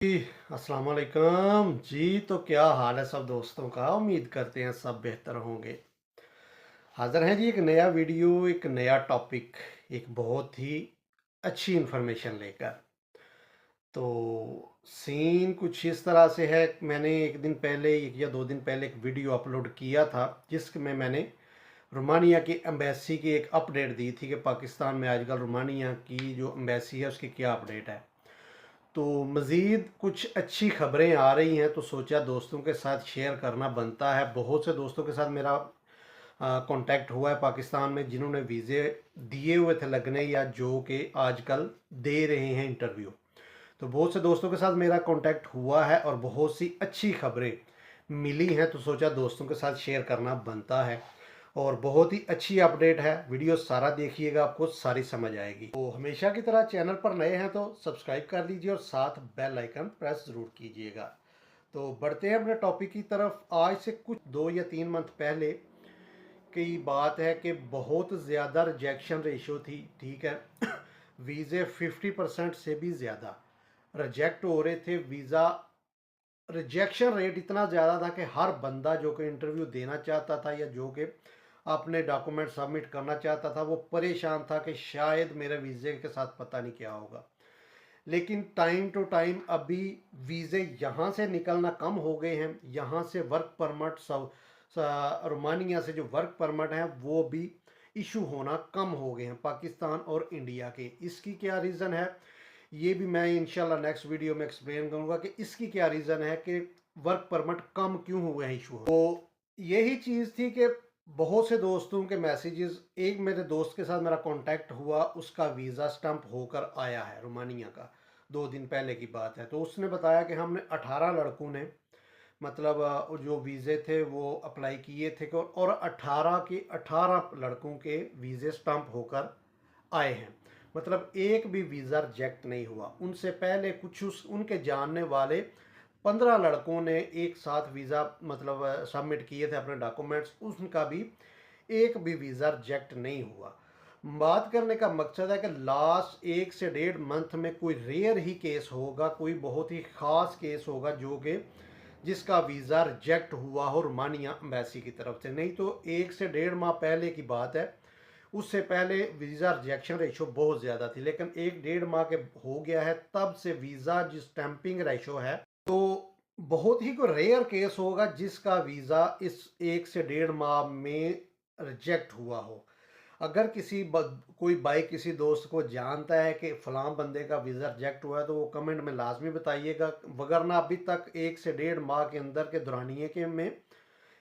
जी, अस्सलाम वालेकुम जी। तो क्या हाल है सब दोस्तों का? उम्मीद करते हैं सब बेहतर होंगे। हाज़िर हैं जी एक नया वीडियो, एक नया टॉपिक, एक बहुत ही अच्छी इन्फॉर्मेशन लेकर। तो सीन कुछ इस तरह से है, मैंने एक दिन पहले, 1 या 2 दिन पहले एक वीडियो अपलोड किया था, जिसमें मैंने रोमानिया की एम्बेसी की एक अपडेट दी थी कि पाकिस्तान में आजकल रोमानिया की जो एम्बेसी है उसकी क्या अपडेट है। तो मज़ीद कुछ अच्छी ख़बरें आ रही हैं, तो सोचा दोस्तों के साथ शेयर करना बनता है। बहुत से दोस्तों के साथ मेरा कांटेक्ट हुआ है पाकिस्तान में, जिन्होंने वीज़े दिए हुए थे लगने, या जो कि आजकल दे रहे हैं इंटरव्यू। तो बहुत से दोस्तों के साथ मेरा कांटेक्ट हुआ है और बहुत सी अच्छी ख़बरें मिली हैं, तो सोचा दोस्तों के साथ शेयर करना बनता है। और बहुत ही अच्छी अपडेट है, वीडियो सारा देखिएगा, आपको सारी समझ आएगी। तो हमेशा की तरह चैनल पर नए हैं तो सब्सक्राइब कर लीजिए और साथ बेल आइकन प्रेस ज़रूर कीजिएगा। तो बढ़ते हैं अपने टॉपिक की तरफ। आज से कुछ 2 या 3 मंथ पहले की बात है कि बहुत ज़्यादा रिजेक्शन रेशो थी, ठीक है। वीज़े 50% से भी ज़्यादा रिजेक्ट हो रहे थे। वीज़ा रिजेक्शन रेट इतना ज़्यादा था कि हर बंदा जो कि इंटरव्यू देना चाहता था या जो कि अपने डॉक्यूमेंट सबमिट करना चाहता था, वो परेशान था कि शायद मेरे वीज़े के साथ पता नहीं क्या होगा। लेकिन टाइम टू टाइम अभी वीज़े यहाँ से निकलना कम हो गए हैं। यहाँ से वर्क परमिट सब रोमानिया से जो वर्क परमिट हैं वो भी इशू होना कम हो गए हैं, पाकिस्तान और इंडिया के। इसकी क्या रीज़न है, ये भी मैं इंशाल्लाह नेक्स्ट वीडियो में एक्सप्लेन करूंगा कि इसकी क्या रीज़न है कि वर्क परमिट कम क्यों हुए हैं, इशू। तो यही चीज़ थी कि बहुत से दोस्तों के मैसेजेस, एक मेरे दोस्त के साथ मेरा कांटेक्ट हुआ, उसका वीज़ा स्टंप होकर आया है रोमानिया का। 2 दिन पहले की बात है। तो उसने बताया कि हमने 18 लड़कों ने, मतलब जो वीज़े थे वो अप्लाई किए थे, और 18 के 18 लड़कों के वीज़े स्टंप होकर आए हैं। मतलब एक भी वीज़ा रिजेक्ट नहीं हुआ। उनसे पहले कुछ उनके जानने वाले 15 लड़कों ने एक साथ वीज़ा मतलब सबमिट किए थे अपने डॉक्यूमेंट्स, उनका भी एक भी वीज़ा रिजेक्ट नहीं हुआ। बात करने का मकसद है कि लास्ट 1 से 1.5 मंथ में कोई रेयर ही केस होगा, कोई बहुत ही ख़ास केस होगा जो कि जिसका वीज़ा रिजेक्ट हुआ हो रोमानिया एम्बेसी की तरफ से। नहीं तो 1 से 1.5 माह पहले की बात है, उससे पहले वीज़ा रिजेक्शन रेशो बहुत ज़्यादा थी। लेकिन 1 डेढ़ माह के हो गया है, तब से वीज़ा जो स्टैंपिंग रेशो है, तो बहुत ही कोई रेयर केस होगा जिसका वीज़ा इस 1 से 1.5 माह में रिजेक्ट हुआ हो। अगर कोई भाई किसी दोस्त को जानता है कि फलां बंदे का वीज़ा रिजेक्ट हुआ है, तो वो कमेंट में लाजमी बताइएगा। वगरना अभी तक 1 से 1.5 माह के अंदर के दौरानिए के में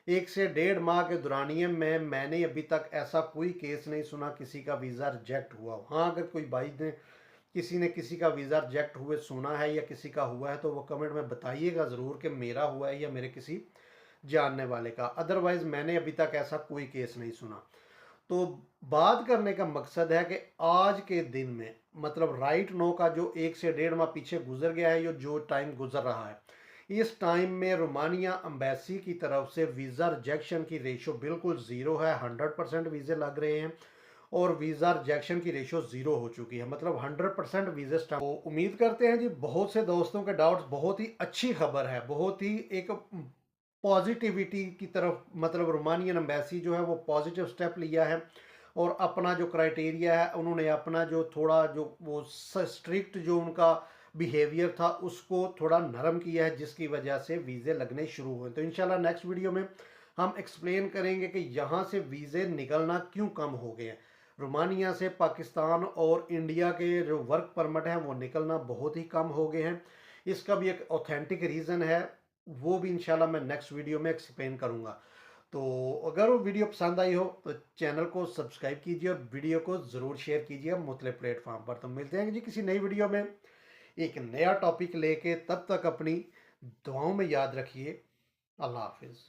1 से 1.5 माह के दौरानिए में मैंने अभी तक ऐसा कोई केस नहीं सुना किसी का वीज़ा रिजेक्ट हुआ हो। हाँ, अगर कोई भाई ने किसी का वीज़ा रिजेक्ट हुए सुना है या किसी का हुआ है, तो वो कमेंट में बताइएगा ज़रूर कि मेरा हुआ है या मेरे किसी जानने वाले का। अदरवाइज़ मैंने अभी तक ऐसा कोई केस नहीं सुना। तो बात करने का मकसद है कि आज के दिन में, मतलब राइट नो का जो 1 से 1.5 माह पीछे गुजर गया है, जो टाइम गुजर रहा है, इस टाइम में रोमानिया एम्बेसी की तरफ से वीज़ा रिजेक्शन की रेशो बिल्कुल ज़ीरो है। 100% वीज़े लग रहे हैं और वीज़ा रिजेक्शन की रेशो ज़ीरो हो चुकी है, मतलब 100% वीज़े स्टॉप। तो उम्मीद करते हैं जी बहुत से दोस्तों के डाउट्स, बहुत ही अच्छी खबर है, बहुत ही एक पॉजिटिविटी की तरफ, मतलब रोमानियन एम्बेसी जो है वो पॉजिटिव स्टेप लिया है और अपना जो क्राइटेरिया है, उन्होंने अपना जो थोड़ा जो वो स्ट्रिक्ट जो उनका बिहेवियर था उसको थोड़ा नरम किया है, जिसकी वजह से वीज़े लगने शुरू हुए। तो इंशाल्लाह नेक्स्ट वीडियो में हम एक्सप्लेन करेंगे कि यहाँ से वीज़े निकलना क्यों कम हो गए हैं। रोमानिया से पाकिस्तान और इंडिया के जो वर्क परमिट हैं वो निकलना बहुत ही कम हो गए हैं। इसका भी एक ऑथेंटिक रीज़न है, वो भी इंशाल्लाह मैं नेक्स्ट वीडियो में एक्सप्लेन करूँगा। तो अगर वो वीडियो पसंद आई हो तो चैनल को सब्सक्राइब कीजिए और वीडियो को ज़रूर शेयर कीजिए मुख्तलिफ प्लेटफॉर्म पर। तो मिलते हैं जी किसी नई वीडियो में एक नया टॉपिक लेके। तब तक अपनी दुआओं में याद रखिए। अल्लाह हाफिज़।